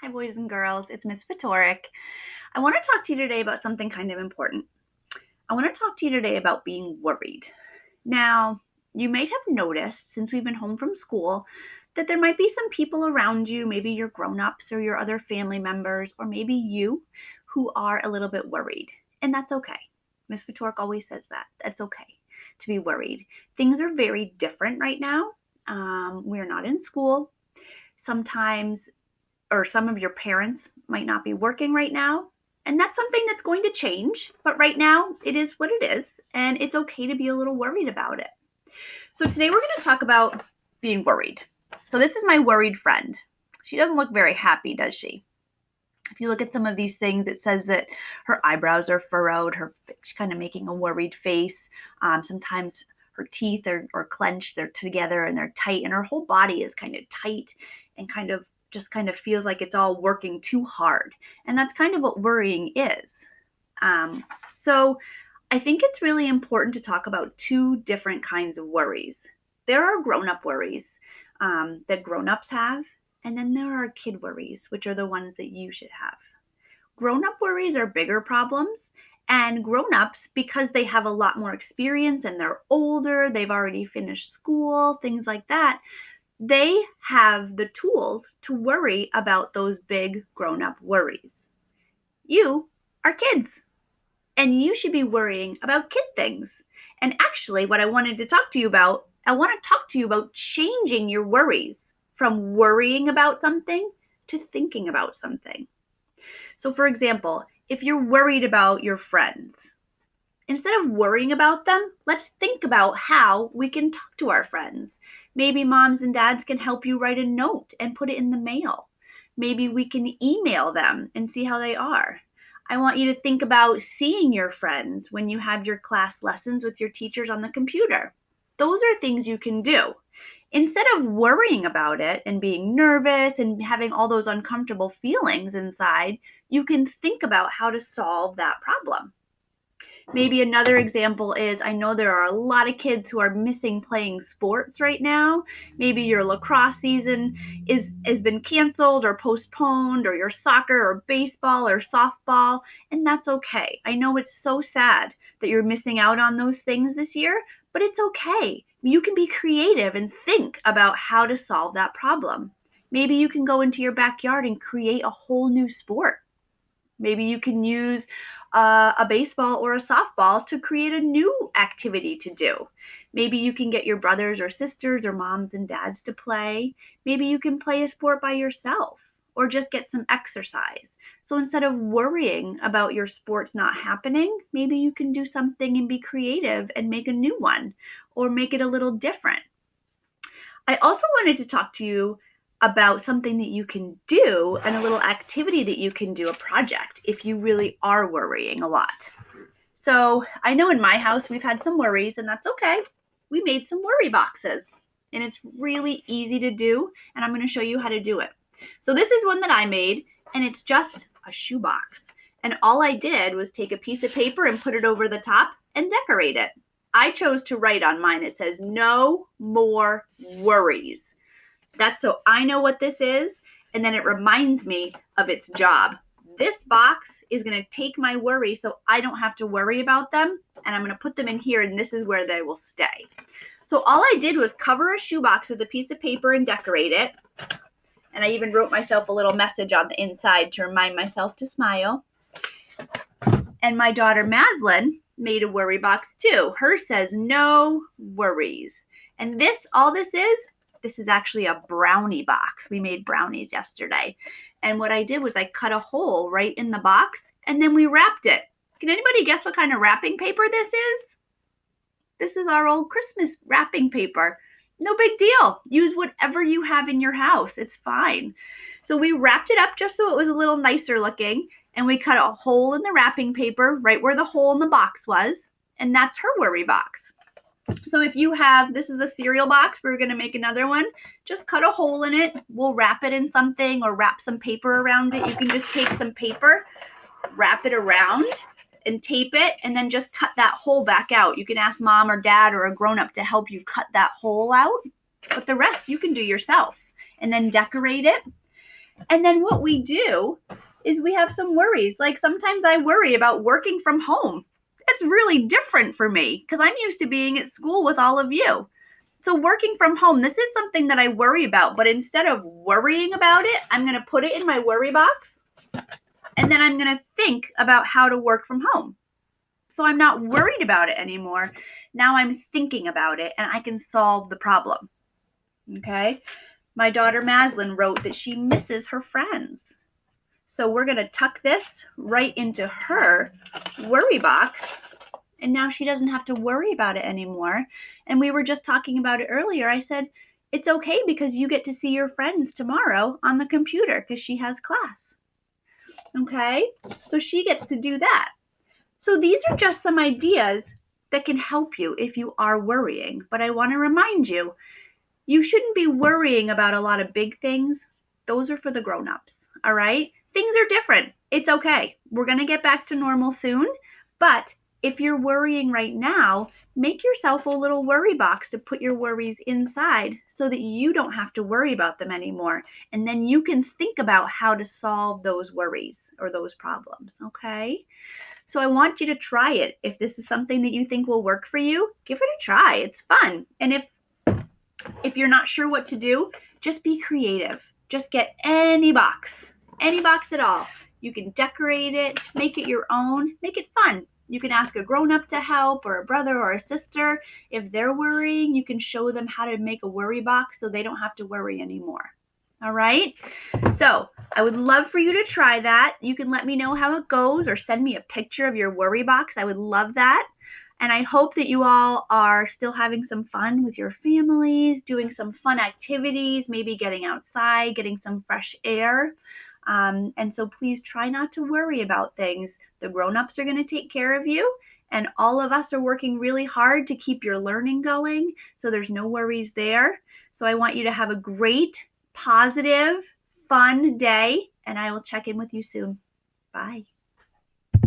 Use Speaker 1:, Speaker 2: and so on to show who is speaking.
Speaker 1: Hi, boys and girls. It's Miss Ftorek. I want to talk to you today about something kind of important. I want to talk to you today about being worried. Now, you may have noticed since we've been home from school that there might be some people around you, maybe your grown-ups or your other family members, or maybe you, who are a little bit worried. And that's okay. Miss Ftorek always says that. That's okay to be worried. Things are very different right now. We're not in school. Sometimes or some of your parents might not be working right now. And that's something that's going to change. But right now, it is what it is. And it's okay to be a little worried about it. So today we're going to talk about being worried. So this is my worried friend. She doesn't look very happy, does she? If you look at some of these things, it says that her eyebrows are furrowed. She's kind of making a worried face. Sometimes her teeth are clenched. They're together and they're tight. And her whole body is kind of tight and kind of feels like it's all working too hard. And that's kind of what worrying is. So I think it's really important to talk about two different kinds of worries. There are grown-up worries that grown-ups have, and then there are kid worries, which are the ones that you should have. Grown-up worries are bigger problems, and grown-ups, because they have a lot more experience and they're older, they've already finished school, things like that, they have the tools to worry about those big grown-up worries. You are kids, and you should be worrying about kid things. And actually, what I wanted to talk to you about, I want to talk to you about changing your worries from worrying about something to thinking about something. So for example, if you're worried about your friends, instead of worrying about them, let's think about how we can talk to our friends. Maybe moms and dads can help you write a note and put it in the mail. Maybe we can email them and see how they are. I want you to think about seeing your friends when you have your class lessons with your teachers on the computer. Those are things you can do. Instead of worrying about it and being nervous and having all those uncomfortable feelings inside, you can think about how to solve that problem. Maybe another example is, I know there are a lot of kids who are missing playing sports right now. Maybe your lacrosse season has been canceled or postponed, or your soccer or baseball or softball, and that's okay. I know it's so sad that you're missing out on those things this year, but it's okay. You can be creative and think about how to solve that problem. Maybe you can go into your backyard and create a whole new sport. Maybe you can use a baseball or a softball to create a new activity to do. Maybe you can get your brothers or sisters or moms and dads to play. Maybe you can play a sport by yourself or just get some exercise. So instead of worrying about your sports not happening, maybe you can do something and be creative and make a new one or make it a little different. I also wanted to talk to you about something that you can do and a little activity that you can do, a project, if you really are worrying a lot. So I know in my house we've had some worries, and that's okay. We made some worry boxes, and it's really easy to do, and I'm going to show you how to do it. So this is one that I made, and it's just a shoebox. And all I did was take a piece of paper and put it over the top and decorate it. I chose to write on mine. It says, "No more worries." That's so I know what this is, and then it reminds me of its job. This box is going to take my worry so I don't have to worry about them, and I'm going to put them in here, and this is where they will stay. So all I did was cover a shoebox with a piece of paper and decorate it, and I even wrote myself a little message on the inside to remind myself to smile. And my daughter Maslin made a worry box too. Hers says, "No worries." And all this is actually a brownie box. We made brownies yesterday. And what I did was I cut a hole right in the box, and then we wrapped it. Can anybody guess what kind of wrapping paper this is? This is our old Christmas wrapping paper. No big deal. Use whatever you have in your house. It's fine. So we wrapped it up just so it was a little nicer looking, and we cut a hole in the wrapping paper right where the hole in the box was, and that's her worry box. So if you have, this is a cereal box, we're going to make another one, just cut a hole in it. We'll wrap it in something or wrap some paper around it. You can just take some paper, wrap it around and tape it, and then just cut that hole back out. You can ask mom or dad or a grown-up to help you cut that hole out, but the rest you can do yourself. And then decorate it. And then what we do is we have some worries. Like sometimes I worry about working from home. It's really different for me because I'm used to being at school with all of you. So working from home, this is something that I worry about, but instead of worrying about it, I'm going to put it in my worry box and then I'm going to think about how to work from home. So I'm not worried about it anymore. Now I'm thinking about it and I can solve the problem. Okay? My daughter Maslin wrote that she misses her friends. So we're going to tuck this right into her worry box. And now she doesn't have to worry about it anymore. And we were just talking about it earlier. I said, it's okay because you get to see your friends tomorrow on the computer because she has class. Okay? So she gets to do that. So these are just some ideas that can help you if you are worrying. But I want to remind you, you shouldn't be worrying about a lot of big things. Those are for the grown-ups, all right? Things are different. It's okay. We're going to get back to normal soon. But if you're worrying right now, make yourself a little worry box to put your worries inside so that you don't have to worry about them anymore. And then you can think about how to solve those worries or those problems, okay? So I want you to try it. If this is something that you think will work for you, give it a try. It's fun. And if you're not sure what to do, just be creative. Just get any box at all. You can decorate it, make it your own, make it fun. You can ask a grown-up to help or a brother or a sister. If they're worrying, you can show them how to make a worry box so they don't have to worry anymore. All right? So I would love for you to try that. You can let me know how it goes or send me a picture of your worry box. I would love that. And I hope that you all are still having some fun with your families, doing some fun activities, maybe getting outside, getting some fresh air. And so please try not to worry about things. The grown-ups are going to take care of you. And all of us are working really hard to keep your learning going. So there's no worries there. So I want you to have a great, positive, fun day. And I will check in with you soon. Bye.